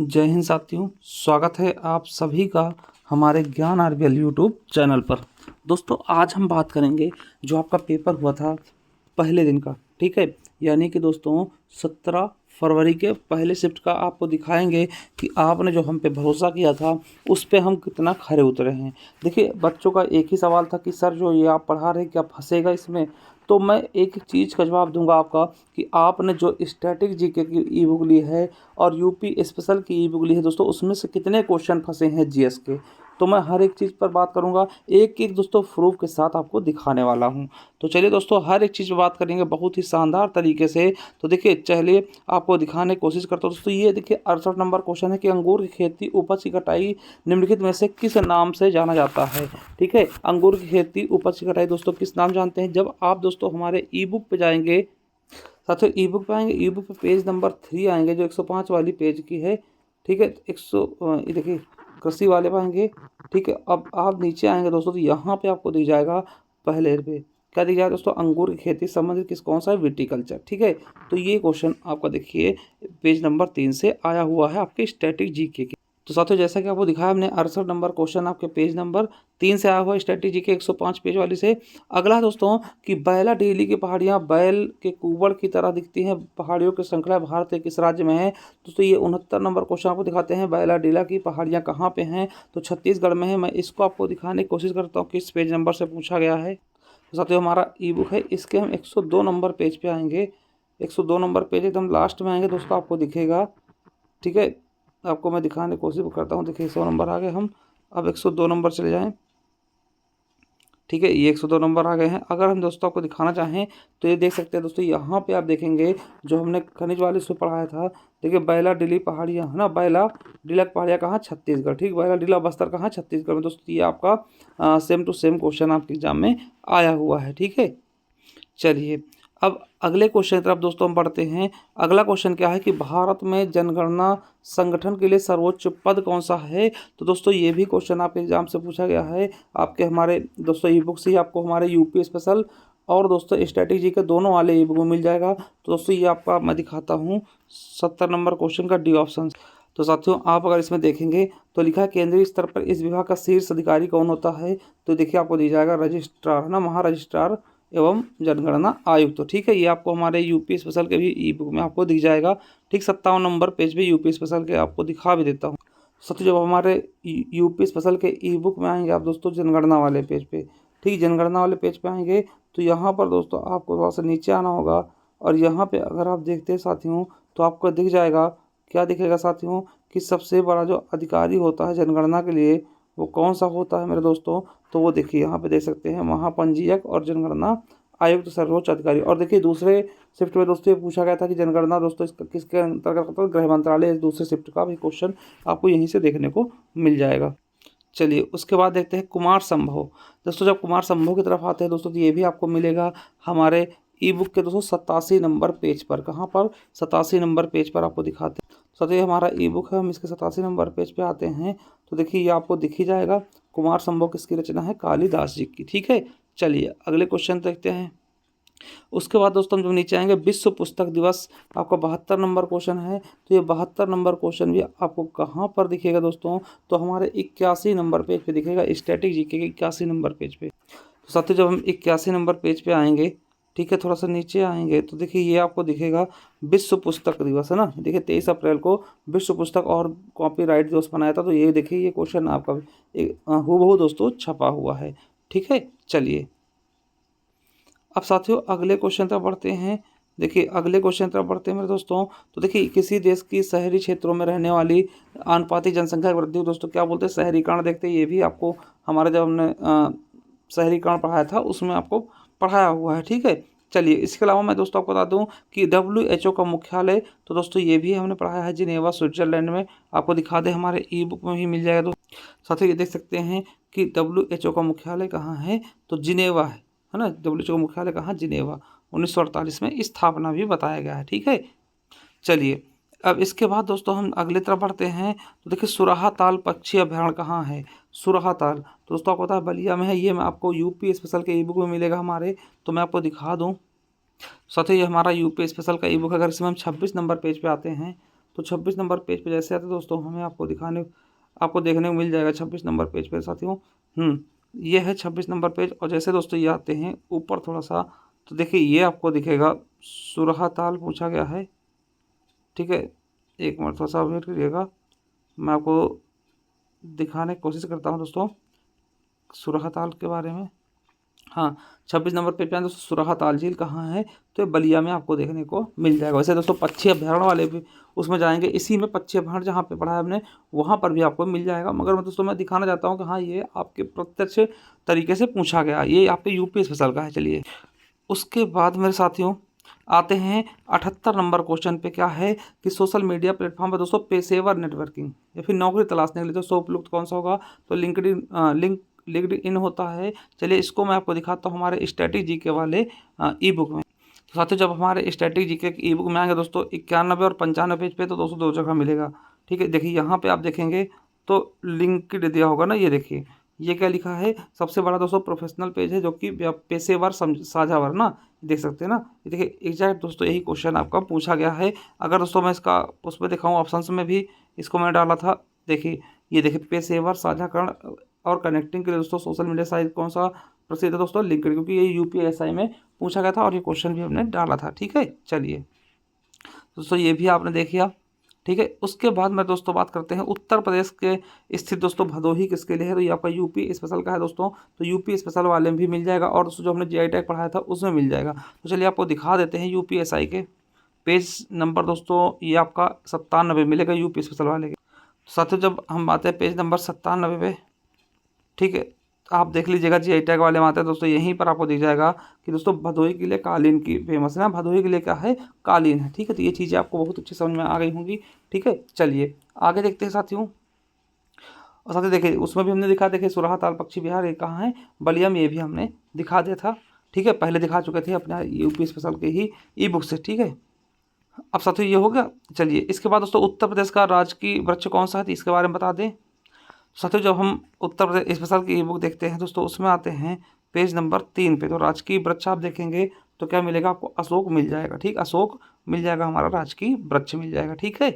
जय हिंद साथियों, स्वागत है आप सभी का हमारे ज्ञान आरबीएल यूट्यूब चैनल पर। दोस्तों आज हम बात करेंगे जो आपका पेपर हुआ था पहले दिन का, ठीक है। यानी कि दोस्तों 17 फरवरी के पहले शिफ्ट का आपको दिखाएंगे कि आपने जो हम पे भरोसा किया था उस पे हम कितना खरे उतरे हैं। देखिए बच्चों का एक ही सवाल था कि सर जो ये आप पढ़ा रहे क्या फंसेगा इसमें। तो मैं एक चीज़ का जवाब दूंगा आपका कि आपने जो स्टैटिक जीके की ई बुक ली है और यूपी स्पेशल की ई बुक ली है दोस्तों, उसमें से कितने क्वेश्चन फंसे हैं जीएस के। तो मैं हर एक चीज़ पर बात करूंगा, एक एक दोस्तों प्रूफ के साथ आपको दिखाने वाला हूं। तो चलिए दोस्तों हर एक चीज़ पर बात करेंगे बहुत ही शानदार तरीके से। तो देखिए चलिए आपको दिखाने की कोशिश करता हूँ दोस्तों। ये देखिए 68 नंबर क्वेश्चन है कि अंगूर की खेती उपज की कटाई निम्नलिखित में से किस नाम से जाना जाता है। ठीक है, अंगूर की खेती उपज की कटाई दोस्तों किस नाम जानते हैं। जब आप दोस्तों हमारे ई बुक पे जाएंगे, साथियों ई बुक पे आएंगे, ई बुक पे पेज नंबर 3 आएंगे जो 105 वाली पेज की है। ठीक है, 100 ये देखिए कृषि वाले पे आएंगे। ठीक है, अब आप नीचे आएंगे दोस्तों तो यहाँ पे आपको दिख जाएगा पहले पे क्या दिख जाएगा दोस्तों, अंगूर की खेती संबंधित किस कौन सा है, विटिकल्चर। ठीक है, तो ये क्वेश्चन आपका देखिए पेज नंबर 3 से आया हुआ है आपके स्टैटिक जीके के। तो साथियों जैसा कि आपको दिखाया हमने 68 नंबर क्वेश्चन आपके पेज नंबर 3 से आया हुआ है स्ट्रेटेजी के 105 पेज वाली से। अगला दोस्तों कि बैला डेली की पहाड़ियां बैल के कुबड़ की तरह दिखती हैं, पहाड़ियों की श्रृंखला भारत के किस राज्य में है। दोस्तों ये 69 नंबर क्वेश्चन आपको दिखाते हैं, बैला डेला की पहाड़ियां कहाँ पे हैं, तो छत्तीसगढ़ में है। मैं इसको आपको दिखाने की कोशिश करता हूँ किस पेज नंबर से पूछा गया है। तो साथियों हमारा ई बुक है, इसके हम 102 नंबर पेज पे आएंगे। 102 नंबर पेज एकदम लास्ट में आएंगे दोस्तों, आपको दिखेगा। ठीक है, आपको मैं दिखाने की कोशिश करता हूँ। देखिए 100 नंबर आ गए, हम अब 102 नंबर चले जाएं। ठीक है, ये 102 नंबर आ गए हैं। अगर हम दोस्तों आपको दिखाना चाहें तो ये देख सकते हैं दोस्तों, यहाँ पे आप देखेंगे जो हमने खनिज वाले से पढ़ाया था। देखिए बैला डिली पहाड़ियाँ है ना, बैला डिला पहाड़ियाँ कहाँ, छत्तीसगढ़। ठीक, बैला डिला बस्तर कहाँ, छत्तीसगढ़ में। दोस्तों ये आपका सेम टू सेम क्वेश्चन आपके एग्जाम में आया हुआ है। ठीक है, चलिए अब अगले क्वेश्चन की तरफ दोस्तों हम बढ़ते हैं। अगला क्वेश्चन क्या है कि भारत में जनगणना संगठन के लिए सर्वोच्च पद कौन सा है। तो दोस्तों ये भी क्वेश्चन आपके एग्जाम से पूछा गया है। आपके हमारे दोस्तों ई बुक से ही आपको हमारे यूपी स्पेशल और दोस्तों स्ट्रेटेजी के दोनों वाले ई बुक में मिल जाएगा। तो दोस्तों ये आपका मैं दिखाता हूँ 70 नंबर क्वेश्चन का डी ऑप्शन। तो साथियों आप अगर इसमें देखेंगे तो लिखा है केंद्रीय स्तर पर इस विभाग का शीर्ष अधिकारी कौन होता है। तो देखिए आपको दी जाएगा रजिस्ट्रार है ना, महारजिस्ट्रार एवं जनगणना आयुक्त। तो ठीक है, ये आपको हमारे यूपी स्पेशल के भी ई बुक में आपको दिख जाएगा। ठीक 57 नंबर पेज पे यूपी स्पेशल के आपको दिखा भी देता हूँ। साथियों जब हमारे यूपी स्पेशल के ई बुक में आएंगे आप दोस्तों जनगणना वाले पेज पे, ठीक जनगणना वाले पेज पे आएंगे तो यहाँ पर दोस्तों आपको थोड़ा सा नीचे आना होगा और यहाँ पे अगर आप देखते हैं साथियों तो आपको दिख जाएगा, क्या दिखेगा साथियों, कि सबसे बड़ा जो अधिकारी होता है जनगणना के लिए वो कौन सा होता है मेरे दोस्तों। तो वो देखिए यहाँ पे देख सकते हैं, महापंजीयक और जनगणना आयुक्त सर्वोच्च अधिकारी। और देखिए दूसरे शिफ्ट में दोस्तों ये पूछा गया था कि जनगणना दोस्तों इसका किसके अंतर्गत आता है, गृह मंत्रालय। दूसरे शिफ्ट का भी क्वेश्चन आपको यहीं से देखने को मिल जाएगा। चलिए उसके बाद देखते हैं कुमार संभव। दोस्तों जब कुमार संभव की तरफ आते हैं दोस्तों तो ये भी आपको मिलेगा हमारे ई बुक के दोस्तों 87 नंबर पेज पर। कहाँ पर, 87 नंबर पेज पर आपको दिखाते हैं। तो ये हमारा ई बुक है, हम इसके 87 नंबर पेज पे आते हैं तो देखिए ये आपको दिख ही जाएगा, कुमार संभव किसकी रचना है, कालिदास जी की। ठीक है, चलिए अगले क्वेश्चन देखते हैं। उसके बाद दोस्तों हम जब नीचे आएंगे विश्व पुस्तक दिवस, आपका 72 नंबर क्वेश्चन है। तो ये 72 नंबर क्वेश्चन भी आपको कहाँ पर दिखेगा दोस्तों, तो हमारे 81 नंबर पेज पे दिखेगा, स्टैटिक जीके के 81 नंबर पेज पे। तो साथियों जब हम 81 नंबर पेज पे आएंगे, ठीक है, थोड़ा सा नीचे आएंगे तो देखिए ये आपको दिखेगा विश्व पुस्तक दिवस है ना। देखिए 23 अप्रैल को विश्व पुस्तक और कॉपीराइट दिवस मनाया था। तो ये देखिए ये क्वेश्चन आपका हूबहू दोस्तों छपा हुआ है। ठीक है, चलिए अब साथियों अगले क्वेश्चन तरफ बढ़ते हैं। देखिए अगले क्वेश्चन तरफ बढ़ते हैं मेरे दोस्तों। तो देखिए किसी देश की शहरी क्षेत्रों में रहने वाली आनुपातिक जनसंख्या की वृद्धि दोस्तों क्या बोलते हैं, शहरीकरण। देखते हैं ये भी आपको हमारे जब हमने शहरीकरण पढ़ाया था उसमें आपको पढ़ाया हुआ है। ठीक है, चलिए इसके अलावा मैं दोस्तों आपको बता दूं कि WHO का मुख्यालय, तो दोस्तों ये भी हमने पढ़ाया है जिनेवा स्विट्जरलैंड में। आपको दिखा दें हमारे ई बुक में भी मिल जाएगा। दोस्तों साथियों ये देख सकते हैं कि WHO का मुख्यालय कहाँ है, तो जिनेवा है ना। WHO का मुख्यालय कहाँ, जिनेवा। 1948 में स्थापना भी बताया गया है। ठीक है, चलिए अब इसके बाद दोस्तों हम अगले तरफ बढ़ते हैं। तो देखिए सुराहा ताल पक्षी अभयारण्य कहाँ है, सुराहा ताल तो दोस्तों आपको पता है बलिया में है। ये मैं आपको यूपी स्पेशल के ई बुक में मिलेगा हमारे, तो मैं आपको दिखा दूँ। साथ ही ये हमारा यूपी स्पेशल का ई बुक, अगर इसमें हम 26 नंबर पेज पे आते हैं तो 26 नंबर पेज पे जैसे आते हैं दोस्तों, हमें आपको देखने को मिल जाएगा 26 नंबर पेज पे साथियों। ये है 26 नंबर पेज। और जैसे दोस्तों ये आते हैं ऊपर थोड़ा सा, तो देखिए ये आपको दिखेगा सुरहा ताल पूछा गया है, ठीक है। एक मिनट थोड़ा सा वेट करिएगा, मैं आपको दिखाने की कोशिश करता हूँ दोस्तों सुरहा ताल के बारे में। हाँ, 26 नंबर पेज पे दोस्तों सुरहा ताल झील कहाँ है, तो ये बलिया में आपको देखने को मिल जाएगा। वैसे दोस्तों पक्षी अभ्यारण्य वाले भी उसमें जाएंगे, इसी में पक्षी अभ्यारण्य जहाँ पे पढ़ा है हमने वहाँ पर भी आपको मिल जाएगा। मगर मैं दोस्तों दिखाना चाहता हूँ कि हाँ ये आपके प्रत्यक्ष तरीके से पूछा गया, ये आपके यूपी स्पेशल का है। चलिए उसके बाद मेरे साथियों आते हैं 78 नंबर क्वेश्चन पे। क्या है कि सोशल मीडिया प्लेटफॉर्म पर दोस्तों पेशेवर नेटवर्किंग या फिर नौकरी तलाशने के लिए तो उपयुक्त कौन सा होगा, तो लिंक्डइन होता है। चलिए इसको मैं आपको दिखाता हूँ हमारे स्टैटिक जीके वाले ई बुक में। तो साथियों जब हमारे स्टैटिक जीके की ई बुक में आएंगे दोस्तों 91 और 95 पेज पे, तो दोस्तों दो जगह मिलेगा, ठीक है। देखिए यहाँ पे आप देखेंगे तो लिंक्ड दिया होगा ना, ये देखिए ये क्या लिखा है, सबसे बड़ा दोस्तों प्रोफेशनल पेज है जो कि पेशेवर साझावर ना, देख सकते हैं ना। देखिए एग्जैक्ट दोस्तों यही क्वेश्चन आपका पूछा गया है। अगर दोस्तों मैं इसका उसमें दिखाऊँ ऑप्शंस में भी, इसको मैंने डाला था, देखिए ये देखिए पेशेवर साझाकरण और कनेक्टिंग के लिए दोस्तों सोशल मीडिया साइट कौन सा प्रसिद्ध है दोस्तों, लिंक्डइन, क्योंकि ये यूपीएसआई में पूछा गया था और ये क्वेश्चन भी हमने डाला था, ठीक है। चलिए दोस्तों ये भी आपने देख लिया, ठीक है। उसके बाद में दोस्तों बात करते हैं उत्तर प्रदेश के स्थित दोस्तों भदोही किसके लिए है, तो ये आपका यूपी स्पेशल का है दोस्तों। तो यूपी स्पेशल वाले में भी मिल जाएगा और दोस्तों जो हमने जीआई टैग पढ़ाया था उसमें मिल जाएगा। तो चलिए आपको दिखा देते हैं यूपीएसआई के पेज नंबर दोस्तों, ये आपका 97 मिलेगा यूपी स्पेशल वाले के। साथियों जब हम आते हैं पेज नंबर 97 पे, ठीक है, आप देख लीजिएगा जीआई टैग वाले में आते हैं दोस्तों, यहीं पर आपको दिख जाएगा कि दोस्तों भदोही के लिए कालीन की फेमस है ना, भदोही के लिए क्या है, कालीन है, ठीक है। तो ये चीज़ें आपको बहुत अच्छी समझ में आ गई होंगी, ठीक है। चलिए आगे देखते हैं साथियों। और साथियों देखिए उसमें भी हमने दिखा, देखिए सुरहा ताल पक्षी विहार ये कहाँ है, बलिया में, ये भी हमने दिखा दिया था, ठीक है। पहले दिखा चुके थे अपना यूपी स्पेशल के ही ई बुक से, ठीक है। अब साथियों ये हो गया। चलिए इसके बाद दोस्तों उत्तर प्रदेश का राजकीय वृक्ष कौन सा है, तो इसके बारे में बता दें। साथियों जब हम उत्तर प्रदेश स्पेशल की ई बुक देखते हैं दोस्तों, उसमें आते हैं पेज नंबर 3 पे, तो राजकीय वृक्ष आप देखेंगे तो क्या मिलेगा आपको, अशोक मिल जाएगा, ठीक, अशोक मिल जाएगा, हमारा राजकीय वृक्ष मिल जाएगा, ठीक है।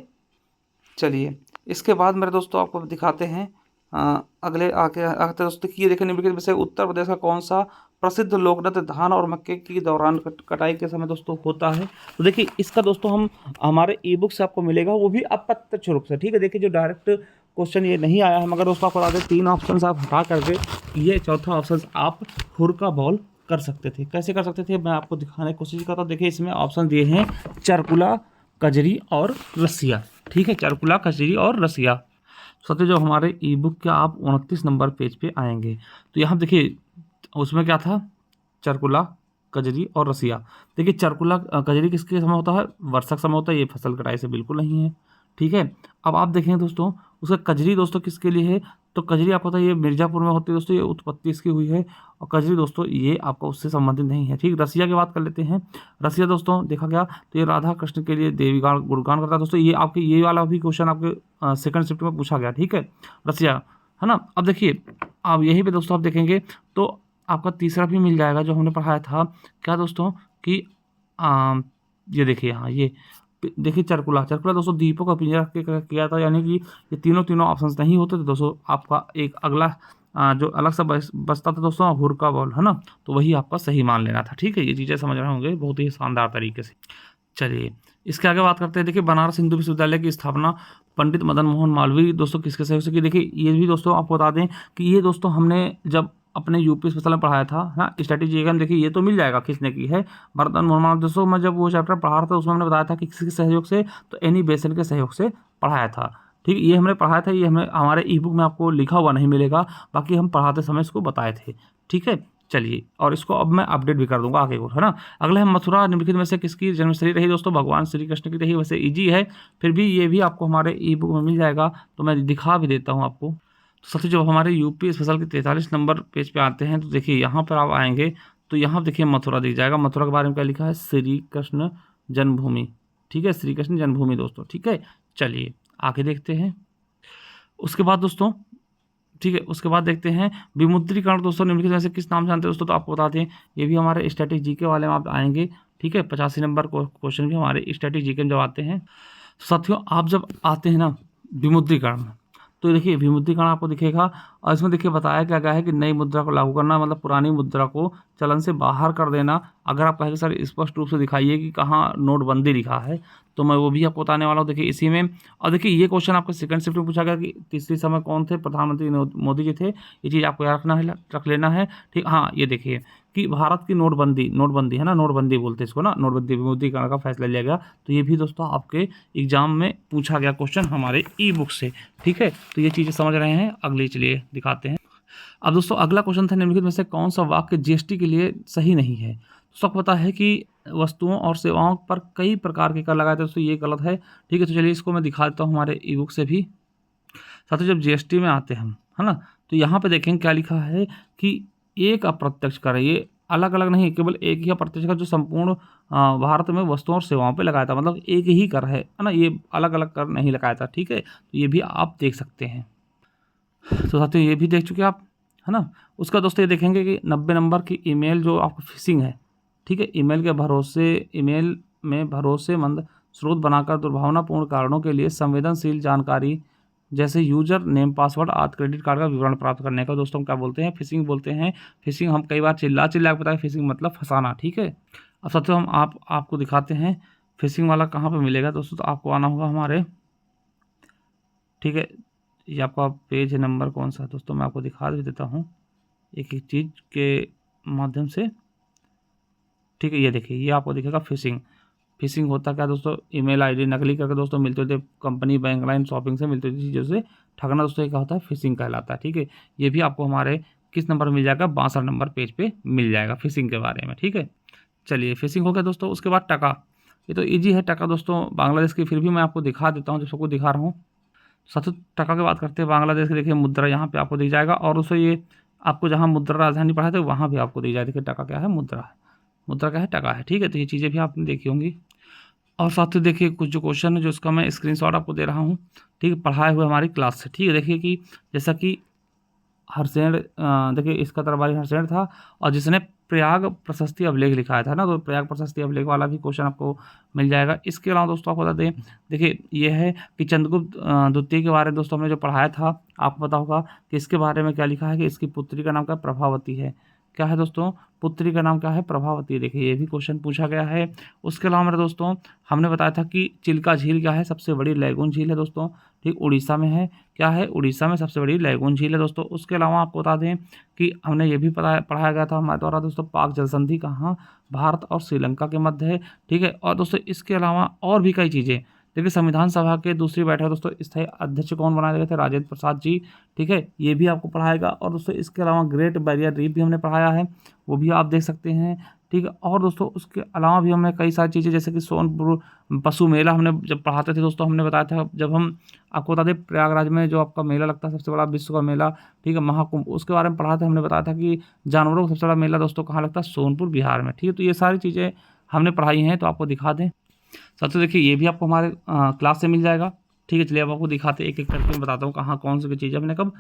चलिए इसके बाद मेरे दोस्तों आपको दिखाते हैं अगले आते दोस्तों ये देखिए निम्नलिखित में से उत्तर प्रदेश का कौन सा प्रसिद्ध लोक नृत्य धान और मक्के की दौरान कटाई के समय दोस्तों होता है। तो देखिए इसका दोस्तों हम हमारे ई बुक से आपको मिलेगा, वो भी अप्रत्यक्ष रूप से, ठीक है। देखिए जो डायरेक्ट क्वेश्चन ये नहीं आया है, मगर दोस्तों आपको बता दें 3 ऑप्शन आप हटा करके ये चौथा ऑप्शन आप हुरका बॉल कर सकते थे। कैसे कर सकते थे मैं आपको दिखाने की कोशिश करता हूँ। देखिए इसमें ऑप्शन दिए हैं चरकुला, कजरी और रसिया, ठीक है, चरकुला, कजरी और रसिया। साथियों जो हमारे ई बुक के आप 29 नंबर पेज पे आएंगे तो यहाँ देखिए उसमें क्या था, चरकुला, कजरी और रसिया। देखिए चरकुला कजरी किसके समय होता है, वर्षा का समय होता है, ये फसल कटाई से बिल्कुल नहीं है, ठीक है। अब आप देखेंगे दोस्तों उसका कजरी दोस्तों किसके लिए है, तो कजरी आपको पता है ये मिर्जापुर में होती है दोस्तों, ये उत्पत्ति इसकी हुई है, और कजरी दोस्तों ये आपका उससे संबंधित नहीं है, ठीक। रसिया की बात कर लेते हैं। रसिया दोस्तों देखा गया तो ये राधा कृष्ण के लिए देवी गुणगान करता है दोस्तों, ये आपके ये वाला भी क्वेश्चन आपके सेकंड शिफ्ट में पूछा गया, ठीक है, रसिया, है ना। अब देखिए अब यहीं पे दोस्तों आप देखेंगे तो आपका तीसरा भी मिल जाएगा जो हमने पढ़ाया था, क्या दोस्तों कि ये देखिए यहाँ ये देखिए चरकुला दोस्तों दीपों का पिंजरा किया था, यानी कि ये तीनों ऑप्शंस नहीं होते थे दोस्तों, आपका एक अगला जो अलग सा बचता था दोस्तों हुरका बॉल, है ना, तो वही आपका सही मान लेना था, ठीक है। ये चीज़ें समझ रहे होंगे बहुत ही शानदार तरीके से। चलिए इसके आगे बात करते हैं। देखिए बनारस हिंदू विश्वविद्यालय की स्थापना पंडित मदन मोहन मालवीय दोस्तों किसके सहयोग से की। देखिए ये भी दोस्तों आपको बता दें कि ये दोस्तों हमने जब अपने यूपी स्पेशल में पढ़ाया था ना, स्ट्रेटेजी एग्जाम, देखिए ये तो मिल जाएगा किसने की है, मदन मोहन दोस्तों। मैं जब वो चैप्टर पढ़ा रहा था उसमें हमने बताया था कि किसके सहयोग से, तो एनी बेसेंट के सहयोग से पढ़ाया था, ठीक। ये हमने पढ़ाया था, ये हमें हमारे ई बुक में आपको लिखा हुआ नहीं मिलेगा, बाकी हम पढ़ाते समय इसको बताए थे, ठीक है। चलिए और इसको अब मैं अपडेट भी कर दूंगा आगे को, है ना। अगले हम मथुरा निम्नलिखित में से किसकी जन्मस्थली रही दोस्तों, भगवान श्री कृष्ण की रही। वैसे इजी है फिर भी ये भी आपको हमारे ई बुक में मिल जाएगा, तो मैं दिखा भी देता हूँ आपको। तो सबसे जब हमारे यूपी स्पेशल के 43 नंबर पेज पे आते हैं तो देखिए यहाँ पर आप आएंगे तो यहाँ देखिए मथुरा दिख जाएगा। मथुरा के बारे में क्या लिखा है, श्री कृष्ण जन्मभूमि, ठीक है, श्री कृष्ण जन्मभूमि दोस्तों, ठीक है। चलिए आगे देखते हैं। उसके बाद दोस्तों, ठीक है, उसके बाद देखते हैं विमुद्रीकरण दोस्तों निम्नलिखित में से किस नाम जानते हैं दोस्तों, तो आपको बताते हैं ये भी हमारे स्टैटिक जीके वाले में आप आएंगे, ठीक है। 85 नंबर क्वेश्चन भी हमारे स्टैटिक जीके में जब आते हैं। साथियों आप जब आते हैं ना विमुद्रीकरण में, तो देखिए विमुद्रीकरण आपको दिखेगा और इसमें देखिए बताया क्या गया है कि नई मुद्रा को लागू करना मतलब पुरानी मुद्रा को चलन से बाहर कर देना। अगर आप कहेंगे सर स्पष्ट रूप से दिखाइए कि कहाँ नोटबंदी लिखा है, तो मैं वो भी आपको बताने वाला हूँ। देखिए इसी में, और देखिए ये क्वेश्चन आपको सेकंड शिफ्ट में पूछा गया कि तीसरी समय कौन थे, प्रधानमंत्री मोदी जी थे। ये चीज़ आपको याद रखना है, रख लेना है, ठीक। हाँ ये देखिए कि भारत की नोटबंदी है ना, नोटबंदी बोलते हैं इसको ना, नोटबंदी विमुद्रीकरण का फैसला लिया गया। तो ये भी दोस्तों आपके एग्जाम में पूछा गया क्वेश्चन हमारे ई बुक से, ठीक है। तो ये चीज़ें समझ रहे हैं, अगली चलिए दिखाते हैं। अब दोस्तों अगला क्वेश्चन था निम्नलिखित में से कौन सा वाक्य जीएसटी के लिए सही नहीं है। दोस्तों आपको पता है कि वस्तुओं और सेवाओं पर कई प्रकार के कर लगाए थे, दोस्तों ये गलत है, ठीक है। तो चलिए इसको मैं दिखा देता हूँ हमारे ई बुक से भी। साथियों जब जीएसटी में आते हैं हम, है ना, तो यहाँ पे देखेंगे क्या लिखा है कि एक अप्रत्यक्ष कर है, ये अलग अलग नहीं, केवल एक ही अप्रत्यक्ष कर जो संपूर्ण भारत में वस्तुओं और सेवाओं पे लगाया था, मतलब एक ही कर है ना, ये अलग अलग कर नहीं लगाया था, ठीक है। तो ये भी आप देख सकते हैं। तो साथियों ये भी देख चुके आप, है ना। उसका दोस्तों ये देखेंगे कि 90 नंबर की ईमेल जो आपको फिशिंग है, ठीक है, ईमेल में भरोसेमंद स्रोत बनाकर दुर्भावनापूर्ण कारणों के लिए संवेदनशील जानकारी जैसे यूजर नेम पासवर्ड आदि क्रेडिट कार्ड का विवरण प्राप्त करने का दोस्तों हम क्या बोलते हैं, फिशिंग बोलते हैं। फिशिंग हम कई बार चिल्ला के बताए, फिशिंग मतलब फंसाना, ठीक है। अब साथियों हम आपको दिखाते हैं फिशिंग वाला कहाँ पे मिलेगा दोस्तों। तो आपको आना होगा हमारे, ठीक है, ये आपका पेज नंबर कौन सा है दोस्तों, मैं आपको दिखा भी देता हूँ एक एक चीज़ के माध्यम से, ठीक है। ये देखिए ये आपको दिखेगा फिशिंग होता क्या दोस्तों, ईमेल आईडी नकली करके दोस्तों मिलते थे कंपनी, बैंक लाइन, शॉपिंग से मिलती थी चीज़ों से ठगना दोस्तों, ये क्या होता है, फिशिंग कहलाता है, ठीक है। ये भी आपको हमारे किस नंबर मिल जाएगा, 62 नंबर पेज पे मिल जाएगा फिशिंग के बारे में, ठीक है। चलिए फिशिंग हो गया दोस्तों। उसके बाद टका, ये तो ईजी है टका दोस्तों, बांग्लादेश की, फिर भी मैं आपको दिखा देता हूँ, जो सबको दिखा रहा हूँ। साथ टका की बात करते हैं, बांग्लादेश की देखिए मुद्रा यहाँ पे आपको दी जाएगा, और उससे ये आपको जहाँ मुद्रा राजधानी पढ़ा था वहाँ भी आपको दी जाए। देखिए टका क्या है, मुद्रा है, मुद्रा क्या है, टका है, ठीक है। तो ये चीज़ें भी आपने देखी होंगी। और साथ ही देखिए कुछ जो क्वेश्चन है जो इसका मैं स्क्रीनशॉट आपको दे रहा हूँ, ठीक है, पढ़ाए हुए हमारी क्लास से, ठीक है। देखिए कि जैसा कि हर्षेण, देखिए इसका दरबारी हर्षेण था, और जिसने प्रयाग प्रशस्ति अभिलेख लिखा था ना, तो प्रयाग प्रशस्ति अभिलेख वाला भी क्वेश्चन आपको मिल जाएगा। इसके अलावा दोस्तों आपको बता दें, देखिए ये है कि चंद्रगुप्त द्वितीय के बारे में दोस्तों हमने जो पढ़ाया था, आपको पता होगा कि इसके बारे में क्या लिखा है कि इसकी पुत्री का नाम क्या, प्रभावती है। क्या है दोस्तों, पुत्री का नाम क्या है, प्रभावती। देखिए ये भी क्वेश्चन पूछा गया है। उसके अलावा मेरे दोस्तों हमने बताया था कि चिल्का झील क्या है, सबसे बड़ी लैगून झील है दोस्तों, ठीक, उड़ीसा में है। क्या है, उड़ीसा में सबसे बड़ी लैगून झील है दोस्तों। उसके अलावा आपको बता दें कि हमने ये भी पढ़ाया गया था हमारे द्वारा दोस्तों, पाक जल संधि कहाँ, भारत और श्रीलंका के मध्य है, ठीक है। और दोस्तों इसके अलावा और भी कई चीज़ें, देखिए संविधान सभा के दूसरी बैठक दोस्तों स्थायी अध्यक्ष कौन बनाए गए थे, राजेंद्र प्रसाद जी, ठीक है, ये भी आपको पढ़ाएगा। और दोस्तों इसके अलावा ग्रेट बैरियर रीफ भी हमने पढ़ाया है, वो भी आप देख सकते हैं, ठीक है। और दोस्तों उसके अलावा भी हमने कई सारी चीज़ें, जैसे कि सोनपुर पशु मेला हमने जब पढ़ाते थे दोस्तों, हमने बताया था, जब हम आपको बता दें प्रयागराज में जो आपका मेला लगता है सबसे बड़ा विश्व का मेला, ठीक है, महाकुंभ, उसके बारे में पढ़ा था, हमने बताया था कि जानवरों का सबसे बड़ा मेला दोस्तों कहाँ लगता है, सोनपुर बिहार में, ठीक है। तो ये सारी चीज़ें हमने पढ़ाई हैं, तो आपको दिखा दें। साथियों देखिए ये भी आपको हमारे क्लास से मिल जाएगा, ठीक है। चलिए अब आपको दिखाते एक एक करके मैं बताता हूँ कहाँ कौन सी चीज़ें हमने कब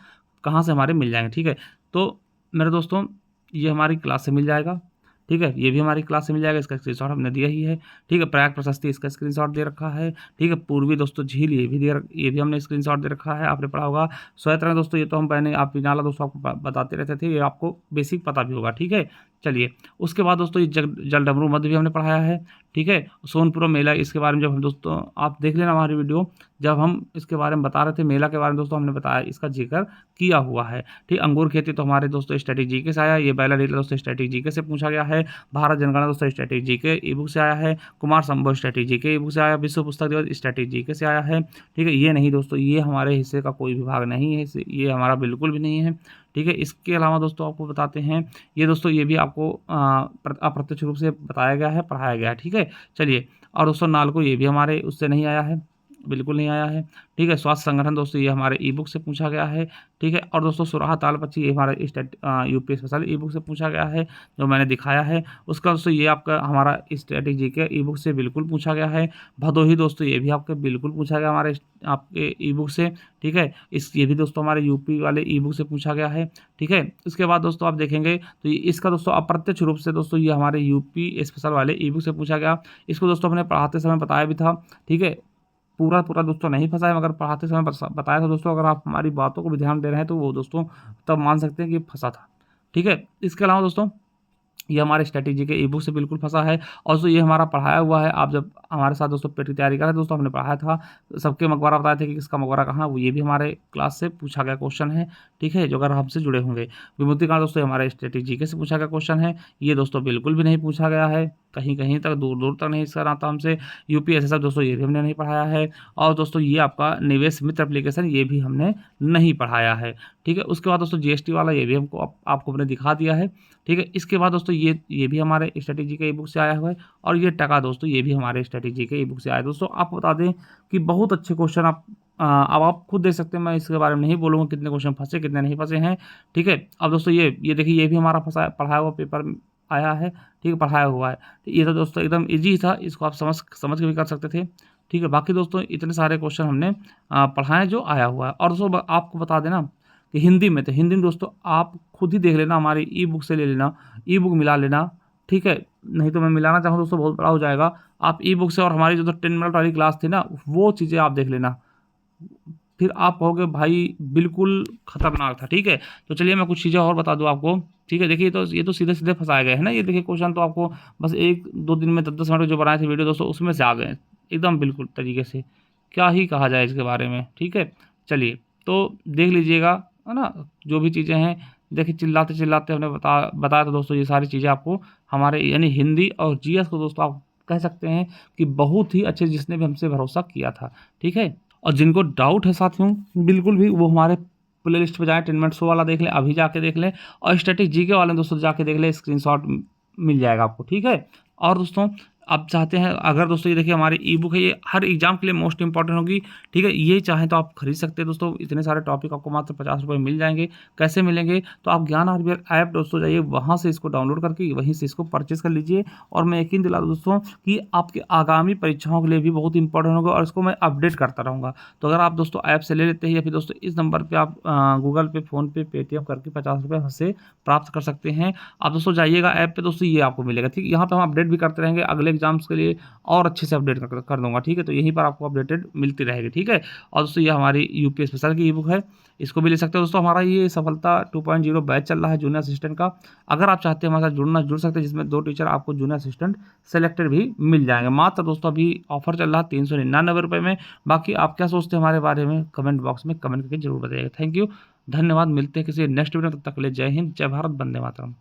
कहाँ से हमारे मिल जाएंगे, ठीक है। तो मेरे दोस्तों ये हमारी क्लास से मिल जाएगा, ठीक है, ये भी हमारी क्लास से मिल जाएगा, इसका स्क्रीनशॉट हमने दिया ही है, ठीक है। प्रयाग प्रशस्ति इसका स्क्रीनशॉट दे रखा है, ठीक है। पूर्वी दोस्तों झील ये भी हमने स्क्रीनशॉट दे रखा है, आपने पढ़ा होगा। श्वेत रंग दोस्तों ये तो हम पहले आप नाला दोस्तों आपको बताते रहते थे, ये आपको बेसिक पता भी होगा, ठीक है। चलिए उसके बाद दोस्तों ये जल डमरू मध्य भी हमने पढ़ाया है, ठीक है। सोनपुर मेला इसके बारे में जब हम दोस्तों आप देख लेना हमारी वीडियो, जब हम इसके बारे में बता रहे थे मेला के बारे में दोस्तों, हमने बताया इसका जिक्र किया हुआ है, ठीक। अंगूर खेती तो हमारे दोस्तों स्टैटिक जीके से आया, ये बैला लीला दोस्तों स्टैटिक जीके से पूछा गया है। भारत जनगणना दोस्तों स्टैटिक जीके ई बुक से आया है। कुमार संभव स्टैटिक जीके ई बुक से आया। विश्व पुस्तक दिवस स्टैटिक जीके से आया है, ठीक है। ये नहीं दोस्तों, ये हमारे हिस्से का कोई विभाग नहीं है, ये हमारा बिल्कुल भी नहीं है, ठीक है। इसके अलावा दोस्तों आपको बताते हैं, ये दोस्तों ये भी आपको अप्रत्यक्ष रूप से बताया गया है, पढ़ाया गया है, ठीक है। चलिए और दोस्तों नालको ये भी हमारे उससे नहीं आया है, बिल्कुल नहीं आया है, ठीक है। स्वास्थ्य संगठन दोस्तों ये हमारे ई बुक से पूछा गया है, ठीक है। और दोस्तों सुराहा ताल पक्षी ये हमारे यूपी स्पेशल ई बुक से पूछा गया है, जो मैंने दिखाया है। उसका दोस्तों ये आपका हमारा स्ट्रेटेजी के ई बुक से बिल्कुल पूछा गया है। भदोही दोस्तों ये भी आपके बिल्कुल पूछा गया हमारे आपके ई बुक से, ठीक है। ये भी दोस्तों हमारे यूपी वाले ई बुक से पूछा गया है, ठीक है। इसके बाद दोस्तों आप देखेंगे तो इसका दोस्तों अप्रत्यक्ष रूप से दोस्तों ये हमारे यूपी स्पेशल वाले ई बुक से पूछा गया। इसको दोस्तों हमने पढ़ाते समय बताया भी था, ठीक है। पूरा पूरा दोस्तों नहीं फंसा है, मगर पढ़ाते समय बताया था दोस्तों। अगर आप हमारी बातों को भी ध्यान दे रहे हैं तो वो दोस्तों तब मान सकते हैं कि फंसा था। ठीक है, इसके अलावा दोस्तों ये हमारे स्ट्रेटेजी के ई बुक से बिल्कुल फंसा है। और दोस्तों ये हमारा पढ़ाया हुआ है। आप जब हमारे साथ दोस्तों पेट की तैयारी कर रहे थे दोस्तों, हमने पढ़ाया था, सबके मकबरा बताए थे कि किसका मकबरा कहाँ, वो ये भी हमारे क्लास से पूछा गया क्वेश्चन है। ठीक है, जो अगर हमसे जुड़े होंगे। विभूतिकांड दोस्तों हमारे स्ट्रेटेजी के से पूछा गया क्वेश्चन है। ये दोस्तों बिल्कुल भी नहीं पूछा गया है, कहीं कहीं तक, दूर दूर तक नहीं सर आता हमसे। यूपीएससी दोस्तों ये भी हमने नहीं पढ़ाया है। और दोस्तों ये आपका निवेश मित्र एप्लीकेशन ये भी हमने नहीं पढ़ाया है। ठीक है, उसके बाद दोस्तों जीएसटी वाला ये भी हमको आपको हमने दिखा दिया है। ठीक है, इसके बाद दोस्तों ये भी हमारे स्ट्रेटेजी के ई बुक से आया हुआ है। और ये टका दोस्तों ये भी हमारे स्ट्रेटेजी के ई बुक से आया है। दोस्तों आपको बता दें कि बहुत अच्छे क्वेश्चन अब आप खुद देख सकते हैं, मैं इसके बारे में नहीं बोलूँगा कितने क्वेश्चन फंसे कितने नहीं फंसे हैं। ठीक है, अब दोस्तों ये देखिए, ये भी हमारा फंसा पढ़ाया हुआ पेपर आया है। ठीक है, पढ़ाया हुआ है। तो ये तो दोस्तों एकदम ईजी था, इसको आप समझ के भी कर सकते थे। ठीक है, बाकी दोस्तों इतने सारे क्वेश्चन हमने पढ़ाए जो आया हुआ है। और दोस्तों आपको बता देना कि हिंदी में, तो हिंदी में दोस्तों आप खुद ही देख लेना, हमारी ई बुक से ले लेना, ई बुक मिला लेना। ठीक है, नहीं तो मैं मिलाना चाहूँ दोस्तों बहुत बड़ा हो जाएगा। आप ई बुक से और हमारी जो 10 मिनट वाली क्लास थी ना, वो चीज़ें आप देख लेना, फिर आप कहोगे भाई बिल्कुल खतरनाक था। ठीक है, तो चलिए मैं कुछ चीज़ें और बता दूं आपको। ठीक है, देखिए, तो ये तो सीधे सीधे फंसाए गए हैं ना। ये देखिए क्वेश्चन तो आपको बस 1-2 दिन में 10-10 मिनट जो बनाए थे वीडियो दोस्तों, उसमें से आ गए एकदम बिल्कुल तरीके से। क्या ही कहा जाए इसके बारे में। ठीक है, चलिए तो देख लीजिएगा, है ना, जो भी चीज़ें हैं। देखिए चिल्लाते चिल्लाते हमने बताया था दोस्तों, ये सारी चीज़ें आपको हमारे यानी हिंदी और जीएस को दोस्तों आप कह सकते हैं कि बहुत ही अच्छे, जिसने भी हमसे भरोसा किया था। ठीक है, और जिनको डाउट है साथियों, बिल्कुल भी वो हमारे प्ले लिस्ट पे जाएँ, 10 मिनट शो वाला देख लें, अभी जाके देख लें। और स्टैटिक जीके वाले दोस्तों जाके देख लें, स्क्रीनशॉट मिल जाएगा आपको। ठीक है, और दोस्तों आप चाहते हैं, अगर दोस्तों ये देखिए हमारी ई बुक है, ये हर एग्जाम के लिए मोस्ट इंपॉर्टेंट होगी। ठीक है, ये चाहें तो आप खरीद सकते हैं दोस्तों। इतने सारे टॉपिक आपको मात्र 50 रुपये मिल जाएंगे। कैसे मिलेंगे, तो आप ज्ञान आरबीएल ऐप दोस्तों जाइए, वहाँ से इसको डाउनलोड करके वहीं से इसको परचेज कर लीजिए। और मैं यकीन दिला दूं दोस्तों कि आपके आगामी परीक्षाओं के लिए भी बहुत इंपॉर्टेंट होगा, और इसको मैं अपडेट करता रहूँगा। तो अगर आप दोस्तों ऐप से ले लेते हैं, या फिर दोस्तों इस नंबर पर आप गूगल पे, फ़ोन पे, पेटीएम करके 50 रुपये से प्राप्त कर सकते हैं। आप दोस्तों जाइएगा ऐप पे दोस्तों, ये आपको मिलेगा। ठीक है, यहाँ पे हम अपडेट भी करते रहेंगे अगले एग्जाम्स के लिए, और अच्छे से अपडेट कर दूंगा। ठीक है, तो यहीं पर आपको अपडेटेड मिलती रहेगी। ठीक है, और दोस्तों ये हमारी यूपी स्पेशल की ई बुक है, इसको भी ले सकते हो दोस्तों। हमारा ये सफलता 2.0 बैच चल रहा है जूनियर असिस्टेंट का। अगर आप चाहते हैं हमारे साथ जुड़ सकते हैं, जिसमें 2 टीचर आपको जूनियर असिस्टेंट सेलेक्टेड भी मिल जाएंगे। मात्र दोस्तों अभी ऑफर चल रहा है 399 रुपये में। बाकी आप क्या सोचते हैं हमारे बारे में, कमेंट बॉक्स में कमेंट करके जरूर बताइएगा। थैंक यू, धन्यवाद। मिलते हैं किसी नेक्स्ट वीडियो, तब तक के लिए जय हिंद, जय भारत, वंदे मातरम।